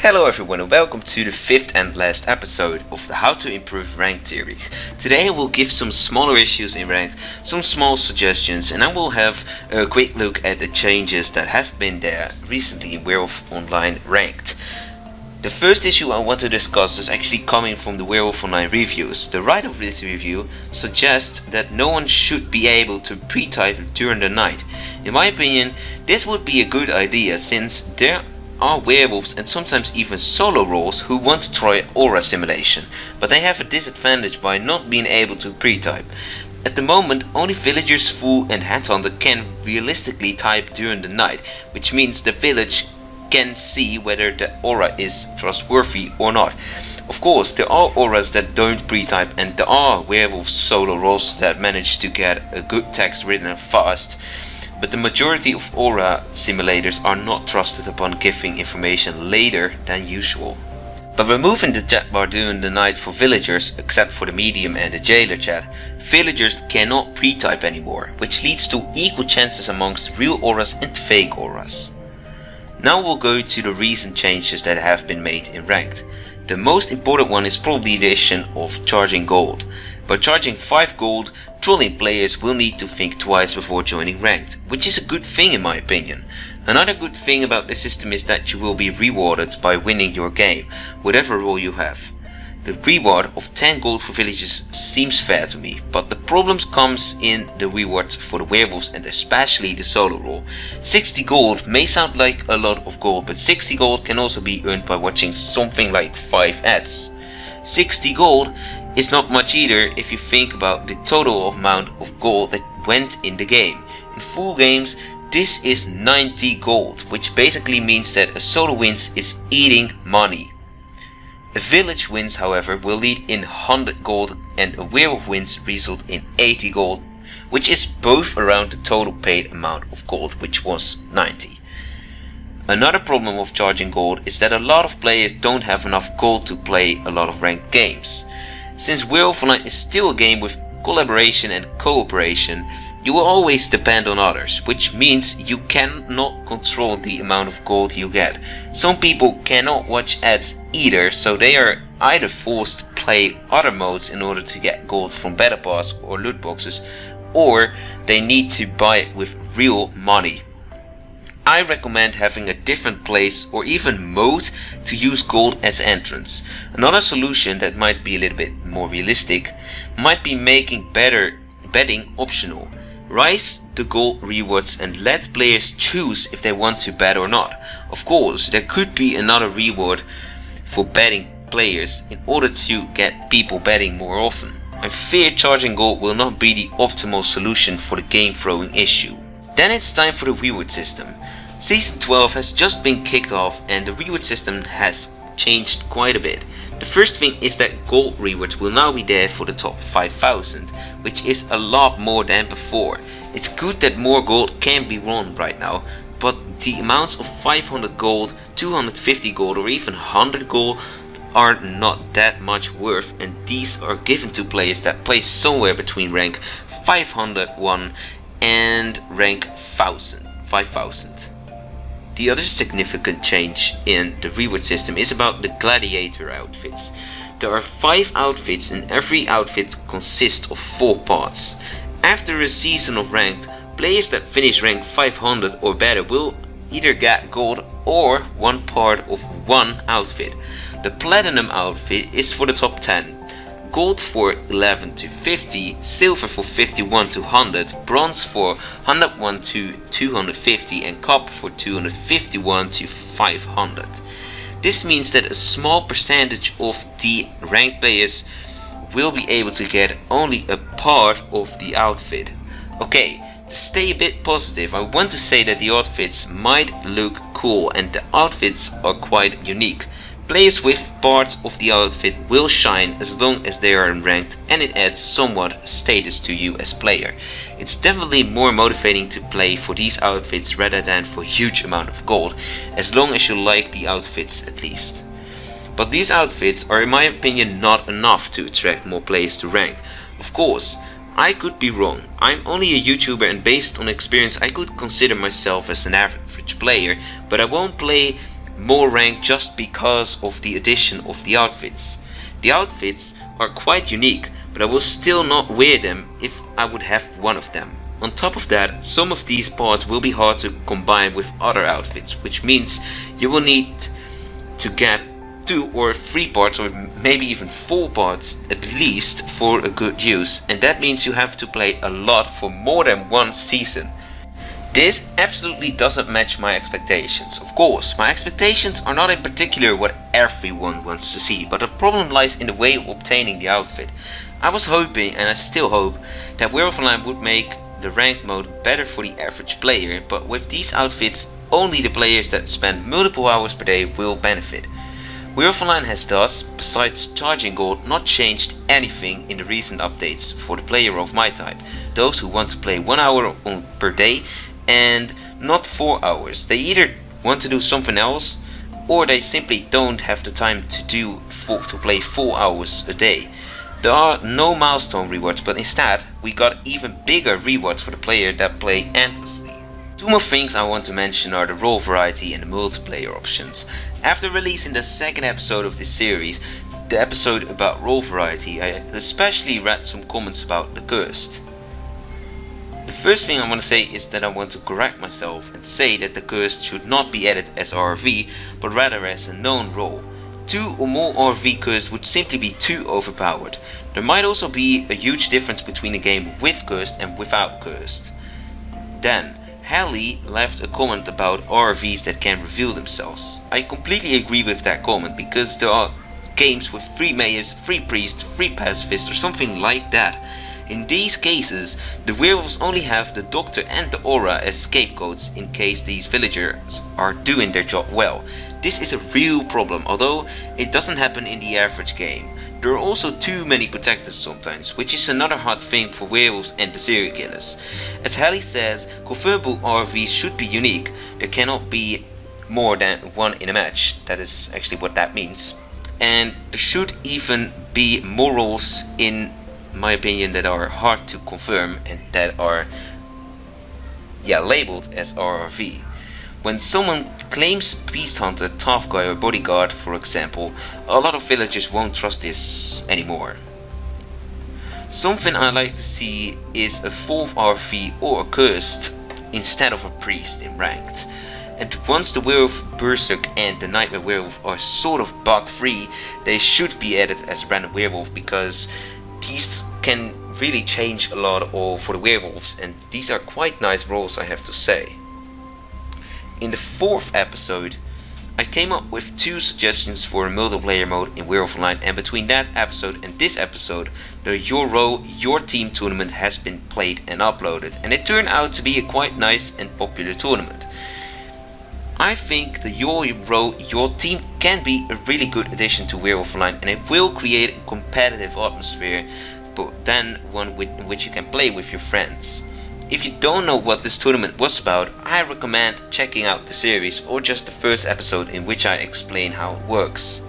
Hello everyone and welcome to the fifth and last episode of the How to Improve Ranked series. Today I will give some smaller issues in Ranked, some small suggestions, and I will have a quick look at the changes that have been there recently in Werewolf Online Ranked. The first issue I want to discuss is actually coming from the Werewolf Online reviews. The writer of this review suggests that no one should be able to pre-type during the night. In my opinion, this would be a good idea since there are werewolves and sometimes even solo roles who want to try aura simulation, but they have a disadvantage by not being able to pre-type. At the moment, only villagers, fool and headhunter can realistically type during the night, which means the village can see whether the aura is trustworthy or not. Of course, there are auras that don't pre-type and there are werewolf solo roles that manage to get a good text written fast. But the majority of aura simulators are not trusted upon giving information later than usual. By removing the chat bar during the night for villagers, except for the medium and the jailer chat, villagers cannot pre-type anymore, which leads to equal chances amongst real auras and fake auras. Now we'll go to the recent changes that have been made in Ranked. The most important one is probably the addition of charging gold. By charging 5 gold, trolling players will need to think twice before joining Ranked, which is a good thing in my opinion. Another good thing about the system is that you will be rewarded by winning your game, whatever role you have. The reward of 10 gold for villages seems fair to me, but the problems comes in the reward for the werewolves and especially the solo role. 60 gold may sound like a lot of gold, but 60 gold can also be earned by watching something like 5 ads. 60 gold is not much either if you think about the total amount of gold that went in the game. In full games, this is 90 gold, which basically means that a solo wins is eating money. A village wins, however, will lead in 100 gold and a werewolf wins result in 80 gold, which is both around the total paid amount of gold, which was 90. Another problem of charging gold is that a lot of players don't have enough gold to play a lot of ranked games. Since Werewolf Online is still a game with collaboration and cooperation, you will always depend on others, which means you cannot control the amount of gold you get. Some people cannot watch ads either, so they are either forced to play other modes in order to get gold from battle pass or loot boxes, or they need to buy it with real money. I recommend having a different place or even mode to use gold as entrance. Another solution that might be a little bit more realistic might be making betting optional. Raise the gold rewards and let players choose if they want to bet or not. Of course, there could be another reward for betting players in order to get people betting more often. I fear charging gold will not be the optimal solution for the game throwing issue. Then it's time for the reward system. Season 12 has just been kicked off and the reward system has changed quite a bit. The first thing is that gold rewards will now be there for the top 5,000, which is a lot more than before. It's good that more gold can be won right now, but the amounts of 500 gold, 250 gold or even 100 gold are not that much worth, and these are given to players that play somewhere between rank 501 and rank 5000. The other significant change in the reward system is about the gladiator outfits. There are 5 outfits and every outfit consists of 4 parts. After a season of ranked, players that finish rank 500 or better will either get gold or one part of one outfit. The platinum outfit is for the top 10. Gold for 11 to 50, silver for 51 to 100, bronze for 101 to 250 and copper for 251 to 500. This means that a small percentage of the ranked players will be able to get only a part of the outfit. Okay, to stay a bit positive, I want to say that the outfits might look cool and the outfits are quite unique. Players with parts of the outfit will shine as long as they are ranked, and it adds somewhat status to you as player. It's definitely more motivating to play for these outfits rather than for huge amount of gold, as long as you like the outfits at least. But these outfits are in my opinion not enough to attract more players to ranked. Of course, I could be wrong. I'm only a YouTuber and based on experience I could consider myself as an average player, but I won't play more rank just because of the addition of the outfits. The outfits are quite unique, but I will still not wear them if I would have one of them. On top of that, some of these parts will be hard to combine with other outfits, which means you will need to get 2 or 3 parts, or maybe even 4 parts at least, for a good use, and that means you have to play a lot for more than one season. This absolutely doesn't match my expectations. Of course, my expectations are not in particular what everyone wants to see, but the problem lies in the way of obtaining the outfit. I was hoping, and I still hope, that Werewolf Online would make the ranked mode better for the average player, but with these outfits, only the players that spend multiple hours per day will benefit. Werewolf Online has thus, besides charging gold, not changed anything in the recent updates for the player of my type, those who want to play 1 hour per day and not 4 hours. They either want to do something else, or they simply don't have the time to play 4 hours a day. There are no milestone rewards, but instead we got even bigger rewards for the player that play endlessly. 2 more things I want to mention are the role variety and the multiplayer options. After releasing the second episode of this series, the episode about role variety, I especially read some comments about the cursed. The first thing I want to say is that I want to correct myself and say that the cursed should not be added as RV, but rather as a known role. 2 or more RV cursed would simply be too overpowered. There might also be a huge difference between a game with cursed and without cursed. Then, Hallie left a comment about RVs that can reveal themselves. I completely agree with that comment, because there are games with 3 mayors, 3 priests, 3 pacifists or something like that. In these cases, the werewolves only have the doctor and the aura as scapegoats in case these villagers are doing their job well. This is a real problem, although it doesn't happen in the average game. There are also too many protectors sometimes, which is another hard thing for werewolves and the serial killers. As Hallie says, confirmable RVs should be unique. There cannot be more than 1 in a match. That is actually what that means. And there should even be more roles, in my opinion, that are hard to confirm and that are labeled as RRV. When someone claims Beast Hunter, Tough Guy or Bodyguard, for example, a lot of villagers won't trust this anymore. Something I like to see is a 4th RV or a Cursed instead of a Priest in Ranked. And once the Werewolf Berserk and the Nightmare Werewolf are sort of bug free, they should be added as a random werewolf, because these can really change a lot for the werewolves, and these are quite nice roles, I have to say. In the 4th episode, I came up with 2 suggestions for a multiplayer mode in Werewolf Online, and between that episode and this episode, the Your Row, Your Team tournament has been played and uploaded, and it turned out to be a quite nice and popular tournament. I think the Your Row, Your Team can be a really good addition to Werewolf Online, and it will create a competitive atmosphere, but then one in which you can play with your friends. If you don't know what this tournament was about, I recommend checking out the series or just the first episode in which I explain how it works.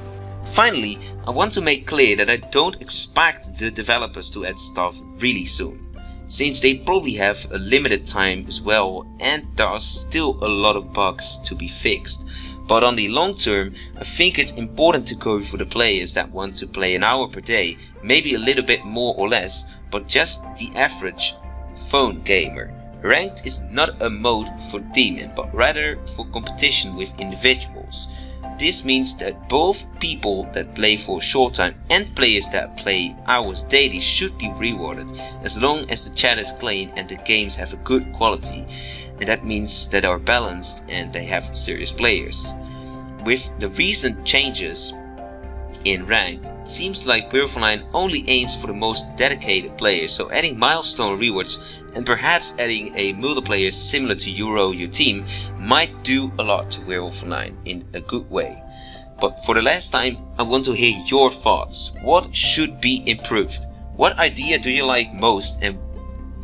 Finally, I want to make clear that I don't expect the developers to add stuff really soon, since they probably have a limited time as well, and there are still a lot of bugs to be fixed. But on the long term, I think it's important to go for the players that want to play an hour per day, maybe a little bit more or less, but just the average phone gamer. Ranked is not a mode for teaming, but rather for competition with individuals. This means that both people that play for a short time and players that play hours daily should be rewarded, as long as the chat is clean and the games have a good quality. And that means that they are balanced and they have serious players. With the recent changes in Ranked, it seems like Werewolf Online only aims for the most dedicated players, so adding milestone rewards and perhaps adding a multiplayer similar to Your Row, Your Team might do a lot to Werewolf Online in a good way. But for the last time, I want to hear your thoughts. What should be improved? What idea do you like most, and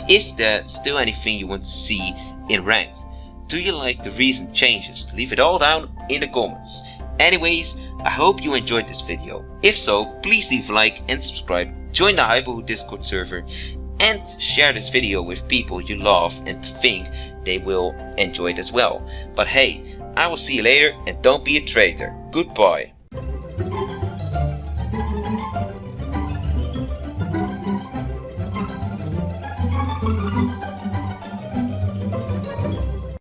is there still anything you want to see in Ranked? Do you like the recent changes? Leave it all down in the comments. Anyways, I hope you enjoyed this video. If so, please leave a like and subscribe, join the Hypo Discord server, and share this video with people you love and think they will enjoy it as well. But hey, I will see you later, and don't be a traitor. Goodbye.